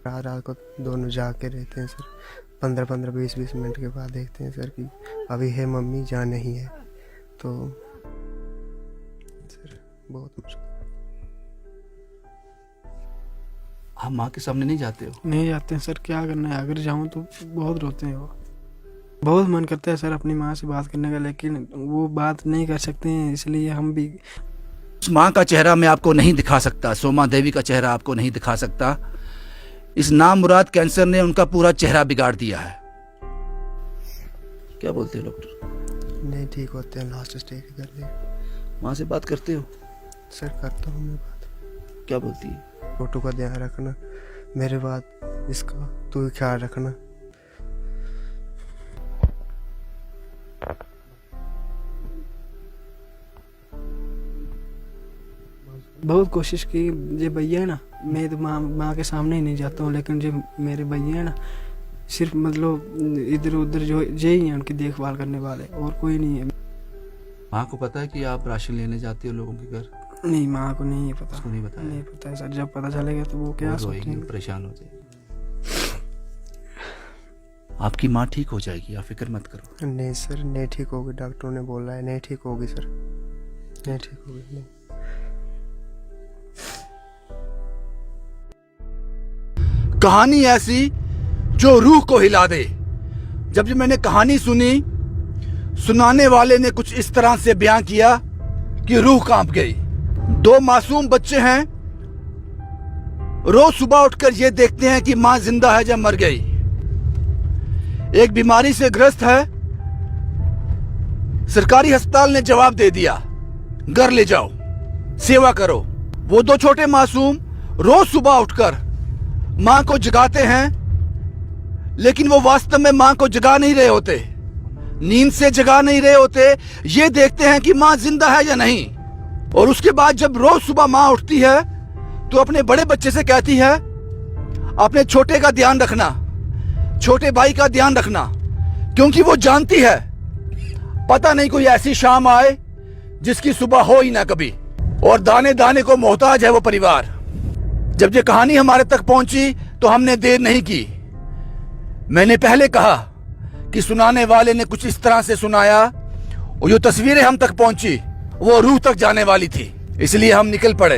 रात रात को दोनों जाग के रहते हैं सर। 15-15 20-20 मिनट के बाद देखते हैं सर कि अभी है मम्मी या नहीं है। तो सर बहुत मुश्किल। आप माँ के सामने नहीं जाते हो? नहीं जाते हैं सर, क्या करना है, अगर जाऊँ तो बहुत रोते हैं वो। बहुत मन करता है सर अपनी माँ से बात करने का, लेकिन वो बात नहीं कर सकते हैं, इसलिए हम भी। उस माँ का चेहरा मैं आपको नहीं दिखा सकता, सोमा देवी का चेहरा आपको नहीं दिखा सकता। इस नामुराद कैंसर ने उनका पूरा चेहरा बिगाड़ दिया है। क्या बोलते हो डॉक्टर? नहीं ठीक होते हैं, लास्ट स्टेज कर दिए। माँ से बात करते हो? सर करता हूँ मैं बात। क्या बोलती है? फोटो का ध्यान रखना, मेरे बाद इसका तू ही ख्याल रखना। बहुत कोशिश की, ये भैया है ना, मैं तो माँ के सामने ही नहीं जाता हूँ, लेकिन जो मेरे भैया है ना, सिर्फ मतलब इधर उधर जो यही हैं उनकी देखभाल करने वाले, और कोई नहीं है। माँ को पता है कि आप राशन लेने जाते हो लोगों के घर? नहीं, माँ को नहीं पता। उसको नहीं बताया? नहीं पता है सर, जब पता चलेगा तो वो क्या सोचेंगे, परेशान हो जाएगी। आपकी माँ ठीक हो जाएगी, आप फिक्र मत करो। नहीं सर नहीं ठीक होगी, डॉक्टरों ने बोला है नहीं ठीक होगी सर, नहीं ठीक होगी। नहीं कहानी ऐसी जो रूह को हिला दे। जब मैंने कहानी सुनी, सुनाने वाले ने कुछ इस तरह से बयां किया कि रूह कांप गई। 2 मासूम बच्चे हैं, रोज सुबह उठकर ये देखते हैं कि मां जिंदा है या मर गई। एक बीमारी से ग्रस्त है, सरकारी अस्पताल ने जवाब दे दिया, घर ले जाओ, सेवा करो। वो 2 छोटे मासूम रोज सुबह उठकर मां को जगाते हैं, लेकिन वो वास्तव में मां को जगा नहीं रहे होते, नींद से जगा नहीं रहे होते। ये देखते हैं कि मां जिंदा है या नहीं। और उसके बाद जब रोज सुबह मां उठती है तो अपने बड़े बच्चे से कहती है, अपने छोटे का ध्यान रखना, छोटे भाई का ध्यान रखना, क्योंकि वो जानती है पता नहीं कोई ऐसी शाम आए जिसकी सुबह हो ही ना कभी, और दाने दाने को मोहताज है वो परिवार। जब ये कहानी हमारे तक पहुंची तो हमने देर नहीं की। मैंने पहले कहा कि सुनाने वाले ने कुछ इस तरह से सुनाया, और जो तस्वीरें हम तक पहुंची वो रूह तक जाने वाली थी। इसलिए हम निकल पड़े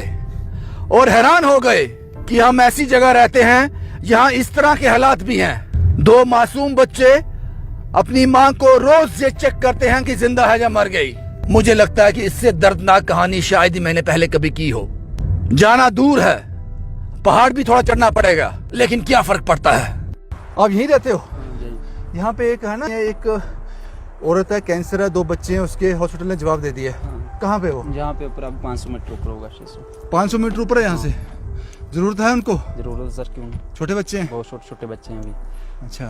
और हैरान हो गए कि हम ऐसी जगह रहते हैं यहाँ इस तरह के हालात भी हैं। 2 मासूम बच्चे अपनी माँ को रोज ये चेक करते हैं कि जिंदा है या मर गई। मुझे लगता है कि इससे दर्दनाक कहानी शायद ही मैंने पहले कभी की हो। जाना दूर है, पहाड़ भी थोड़ा चढ़ना पड़ेगा, लेकिन क्या फर्क पड़ता है। आप यहीं रहते हो? यहाँ पे एक है ना, एक औरत है, कैंसर है, 2 बच्चे हैं उसके, हॉस्पिटल ने जवाब दे दिया। कहाँ पे वो? जहाँ पे ऊपर, अब 500 मीटर ऊपर होगा। 500 मीटर ऊपर है यहाँ से। जरूरत है उनको? जरूरत सर, क्यों? छोटे बच्चे हैं? बहुत छोटे छोटे बच्चे हैं अभी। अच्छा,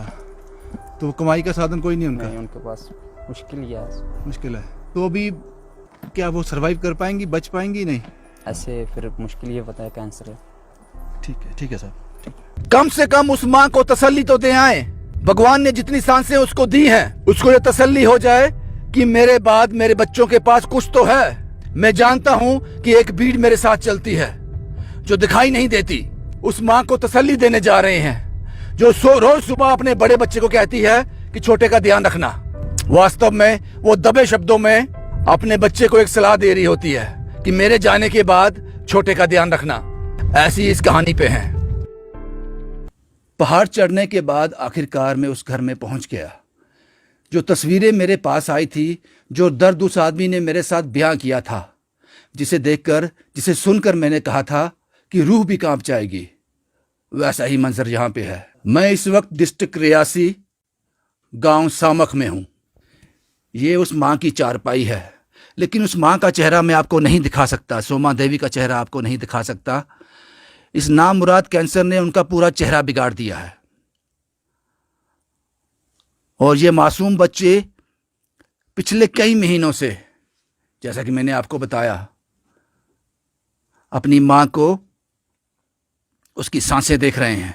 तो कमाई का साधन कोई नहीं उनका? नहीं, उनके पास मुश्किल ही है। मुश्किल है। तो अभी क्या वो सरवाइव कर पाएंगी, बच पाएंगी? नहीं, ऐसे फिर मुश्किल, ये पता है कैंसर है। ठीक है साहब। कम से कम उस माँ को तसल्ली तो दे आए। भगवान ने जितनी सांसें उसको दी हैं, उसको ये तसल्ली हो जाए कि मेरे बाद मेरे बच्चों के पास कुछ तो है। मैं जानता हूँ कि एक भीड़ मेरे साथ चलती है जो दिखाई नहीं देती। उस माँ को तसल्ली देने जा रहे हैं जो रोज सुबह अपने बड़े बच्चे को कहती है कि छोटे का ध्यान रखना। वास्तव में वो दबे शब्दों में अपने बच्चे को एक सलाह दे रही होती है कि मेरे जाने के बाद छोटे का ध्यान रखना। ऐसी इस कहानी पे है। पहाड़ चढ़ने के बाद आखिरकार मैं उस घर में पहुंच गया। जो तस्वीरें मेरे पास आई थी, जो दर्द उस आदमी ने मेरे साथ बयां किया था, जिसे देखकर, जिसे सुनकर मैंने कहा था कि रूह भी कांप जाएगी, वैसा ही मंजर यहाँ पे है। मैं इस वक्त डिस्ट्रिक्ट रियासी, गांव सामख में हूँ। ये उस माँ की चारपाई है, लेकिन उस माँ का चेहरा मैं आपको नहीं दिखा सकता, सोमा देवी का चेहरा आपको नहीं दिखा सकता। इस नामुराद कैंसर ने उनका पूरा चेहरा बिगाड़ दिया है। और ये मासूम बच्चे पिछले कई महीनों से, जैसा कि मैंने आपको बताया, अपनी माँ को, उसकी सांसें देख रहे हैं।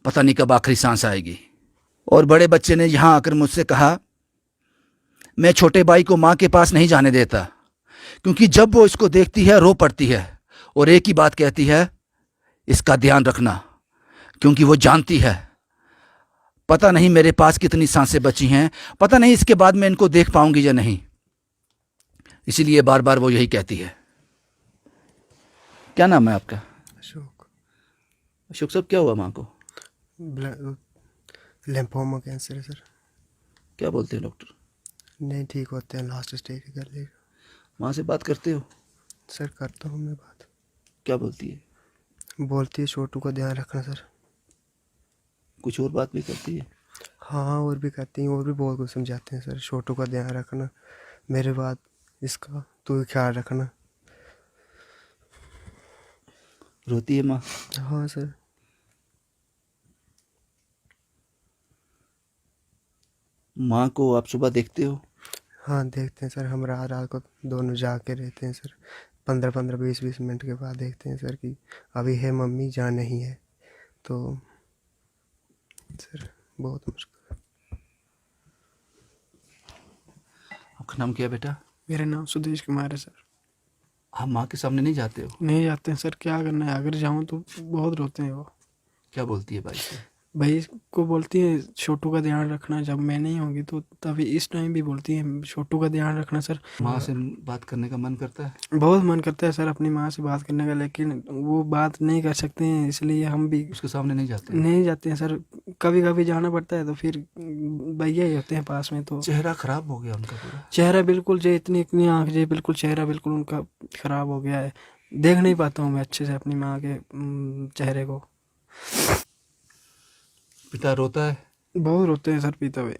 पता नहीं कब आखिरी सांस आएगी। और बड़े बच्चे ने यहाँ आकर मुझसे कहा, मैं छोटे भाई को माँ के पास नहीं जाने देता, क्योंकि जब वो इसको देखती है रो पड़ती है और एक ही बात कहती है, इसका ध्यान रखना। क्योंकि वो जानती है पता नहीं मेरे पास कितनी सांसें बची हैं, पता नहीं इसके बाद मैं इनको देख पाऊंगी या नहीं। इसीलिए बार बार वो यही कहती है। क्या नाम है आपका? अशोक। अशोक साहब, क्या हुआ माँ को? लिम्फोमा कैंसर है सर। क्या बोलते हैं डॉक्टर? नहीं ठीक होते हैं, लास्ट स्टेज कर ले। माँ से बात करते हो? सर करता हूँ मैं बात। क्या बोलती है? बोलती है छोटू का ध्यान रखना सर। कुछ और बात भी करती है? हाँ और भी करती हैं, और भी बहुत कुछ समझाते हैं सर। छोटू का ध्यान रखना, मेरे बाद इसका तू ख्याल रखना। रोती है माँ? हाँ सर। माँ को आप सुबह देखते हो? हाँ देखते हैं सर, हम रात रात को दोनों जाके रहते हैं सर। 15-15 20-20 मिनट के बाद देखते हैं सर कि अभी है मम्मी, जान नहीं है। तो सर बहुत मुश्किल। आपका नाम क्या है बेटा? मेरा नाम सुदेश कुमार है सर। आप माँ के सामने नहीं जाते हो? नहीं जाते हैं सर, क्या करना है, अगर जाऊँ तो बहुत रोते हैं वो। क्या बोलती है भाई से? भाई को बोलती है छोटू का ध्यान रखना, जब मैं नहीं होंगी तो तभी इस टाइम भी बोलती है छोटू का ध्यान रखना सर। माँ से बात करने का मन करता है? बहुत मन करता है सर अपनी माँ से बात करने का, लेकिन वो बात नहीं कर सकते हैं, इसलिए हम भी उसके सामने नहीं जाते? नहीं जाते हैं सर। कभी कभी जाना पड़ता है तो फिर भैया ही होते हैं पास में। तो चेहरा खराब हो गया उनका पूरा? चेहरा बिल्कुल जो इतनी इतनी आँख जो बिल्कुल चेहरा बिल्कुल उनका ख़राब हो गया है। देख नहीं पाता हूँ मैं अच्छे से अपनी माँ के चेहरे को। पिता रोता है? बहुत रोते हैं सर पिता भाई,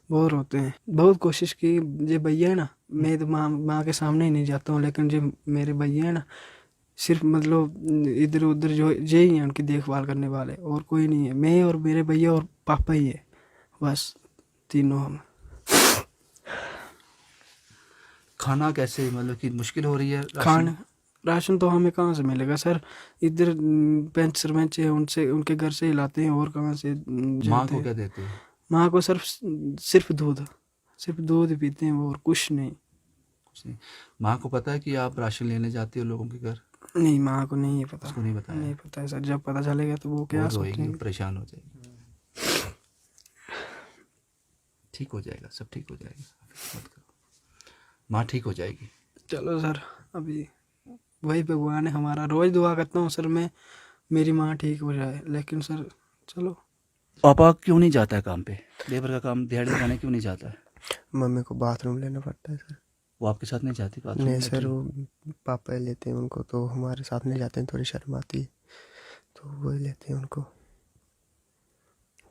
बहुत रोते हैं। बहुत कोशिश की, जो भैया है ना, मैं तो माँ के सामने ही नहीं जाता हूँ, लेकिन जो मेरे भैया है ना, सिर्फ मतलब इधर उधर जो ही हैं उनकी देखभाल करने वाले, और कोई नहीं है। मैं और मेरे भैया और पापा ही है, बस तीनों हम। खाना कैसे, मतलब कि मुश्किल हो रही है? खाना राशन तो हमें कहाँ से मिलेगा सर, इधर पंच सरपंच है, उनसे उनके घर से ही लाते हैं, और कहाँ से माँ को क्या देते हो? माँ को सिर्फ दूध ही पीते हैं वो, और कुछ नहीं। माँ को पता है कि आप राशन लेने जाते हो लोगों के घर? नहीं, माँ को नहीं है पता। उसको नहीं बताया? नहीं पता है सर, जब पता चलेगा तो वो क्या सोचेंगे। परेशान हो जाएगी। ठीक हो जाएगा, सब ठीक हो जाएगा, मत करो। माँ ठीक हो जाएगी। चलो सर, अभी वही भगवान है हमारा, रोज दुआ करता हूँ सर मैं, मेरी माँ ठीक हो जाए, लेकिन सर चलो। पापा क्यों नहीं जाता है काम पे? लेबर का काम दिहाड़ी लगाने क्यों नहीं जाता है? मम्मी को बाथरूम लेना पड़ता है सर। वो आपके साथ नहीं जाती बाथरूम? नहीं सर, वो पापा ही लेते हैं उनको, तो हमारे साथ नहीं जाते हैं, थोड़ी शर्म आती है, तो वही लेते हैं उनको।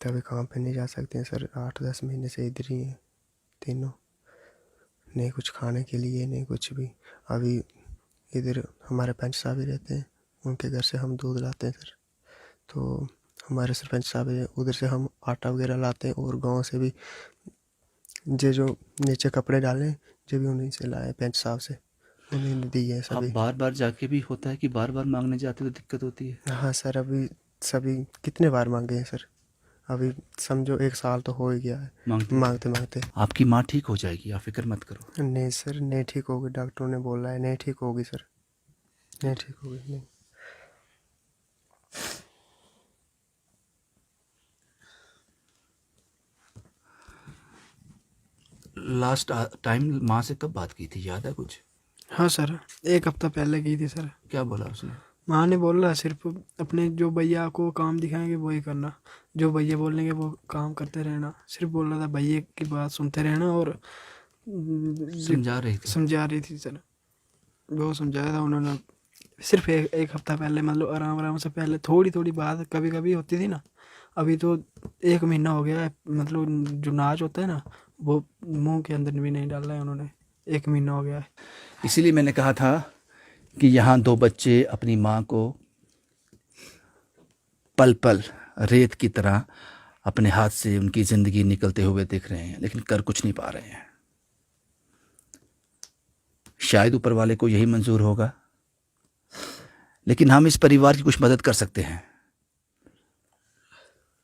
तभी काम पे नहीं जा सकते हैं सर। 8-10 महीने से इधर ही हैं तीनों, नहीं कुछ खाने के लिए, नहीं कुछ भी। अभी इधर हमारे पंच साहब ही रहते हैं, उनके घर से हम दूध लाते हैं सर। तो हमारे सरपंच साहब है, उधर से हम आटा वगैरह लाते हैं, और गांव से भी जो नीचे कपड़े डालें जो भी उन्हीं से लाए, पंच साहब से, उन्हीं ने दिए हैं आप सभी। बार बार जाके भी होता है कि बार बार मांगने जाते तो दिक्कत होती है? हाँ सर, अभी सभी कितने बार मांगे हैं सर, अभी समझो 1 साल तो हो ही गया है मांगते मांगते। आपकी माँ ठीक हो जाएगी, आप फिक्र मत करो। नहीं सर, नहीं ठीक होगी, डॉक्टरों ने बोला है नहीं ठीक होगी सर, नहीं ठीक होगी। नहीं लास्ट टाइम माँ से कब बात की थी, याद है कुछ? हाँ सर, 1 हफ्ता पहले की थी सर। क्या बोला उसने? माँ ने बोला सिर्फ अपने जो भैया को काम दिखाएंगे वही करना, जो भैया बोलेंगे वो काम करते रहना। सिर्फ बोल रहा था भैया की बात सुनते रहना, और समझा रही थी सर, बहुत समझाया था उन्होंने। सिर्फ एक हफ्ता पहले, मतलब आराम आराम से पहले थोड़ी थोड़ी बात कभी कभी होती थी ना। अभी तो 1 महीना हो गया है, मतलब जो नाच होता है ना, वो मुंह के अंदर भी नहीं डाला है उन्होंने, 1 महीना हो गया है। इसीलिए मैंने कहा था कि यहाँ 2 बच्चे अपनी माँ को पल पल रेत की तरह अपने हाथ से उनकी ज़िंदगी निकलते हुए देख रहे हैं, लेकिन कर कुछ नहीं पा रहे हैं। शायद ऊपर वाले को यही मंजूर होगा, लेकिन हम इस परिवार की कुछ मदद कर सकते हैं।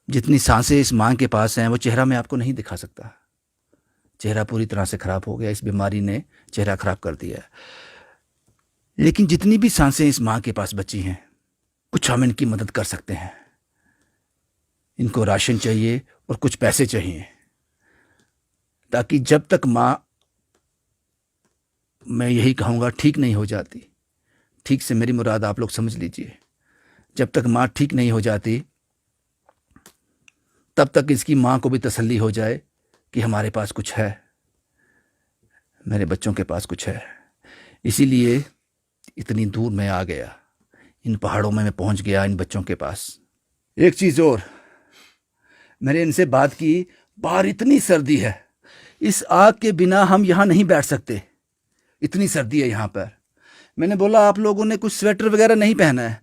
जितनी सांसें इस माँ के पास हैं वो चेहरा मैं आपको नहीं दिखा सकता। चेहरा पूरी तरह से ख़राब हो गया, इस बीमारी ने चेहरा ख़राब कर दिया है। लेकिन जितनी भी सांसें इस माँ के पास बची हैं, कुछ हम इनकी मदद कर सकते हैं। इनको राशन चाहिए और कुछ पैसे चाहिए, ताकि जब तक माँ, मैं यही कहूँगा, ठीक नहीं हो जाती, ठीक से मेरी मुराद आप लोग समझ लीजिए, जब तक माँ ठीक नहीं हो जाती तब तक इसकी माँ को भी तसल्ली हो जाए कि हमारे पास कुछ है, मेरे बच्चों के पास कुछ है। इसीलिए इतनी दूर मैं आ गया, इन पहाड़ों में मैं पहुंच गया इन बच्चों के पास। एक चीज़ और, मैंने इनसे बात की, बाहर इतनी सर्दी है, इस आग के बिना हम यहाँ नहीं बैठ सकते, इतनी सर्दी है यहाँ पर। मैंने बोला आप लोगों ने कुछ स्वेटर वगैरह नहीं पहना है?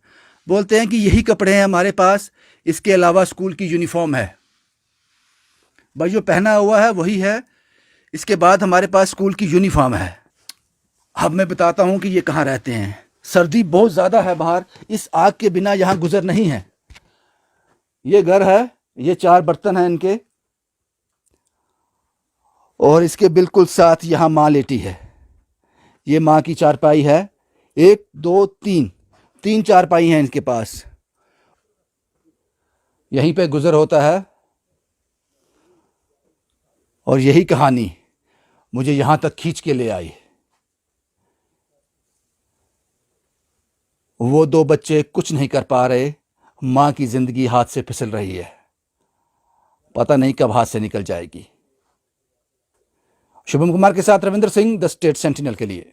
बोलते हैं कि यही कपड़े हैं हमारे पास, इसके अलावा स्कूल की यूनिफॉर्म है। भाई जो पहना हुआ है वही है, इसके बाद हमारे पास स्कूल की यूनिफॉर्म है। अब मैं बताता हूँ कि ये कहाँ रहते हैं। सर्दी बहुत ज़्यादा है बाहर, इस आग के बिना यहाँ गुजर नहीं है। ये घर है, ये 4 बर्तन हैं इनके, और इसके बिल्कुल साथ यहाँ माँ लेटी है। ये माँ की चारपाई है, 1 2 3 चारपाई हैं इनके पास। यहीं पे गुजर होता है, और यही कहानी मुझे यहाँ तक खींच के ले आई। वो 2 बच्चे कुछ नहीं कर पा रहे, माँ की जिंदगी हाथ से फिसल रही है, पता नहीं कब हाथ से निकल जाएगी। शुभम कुमार के साथ Ravindra Singh, the state sentinel के लिए।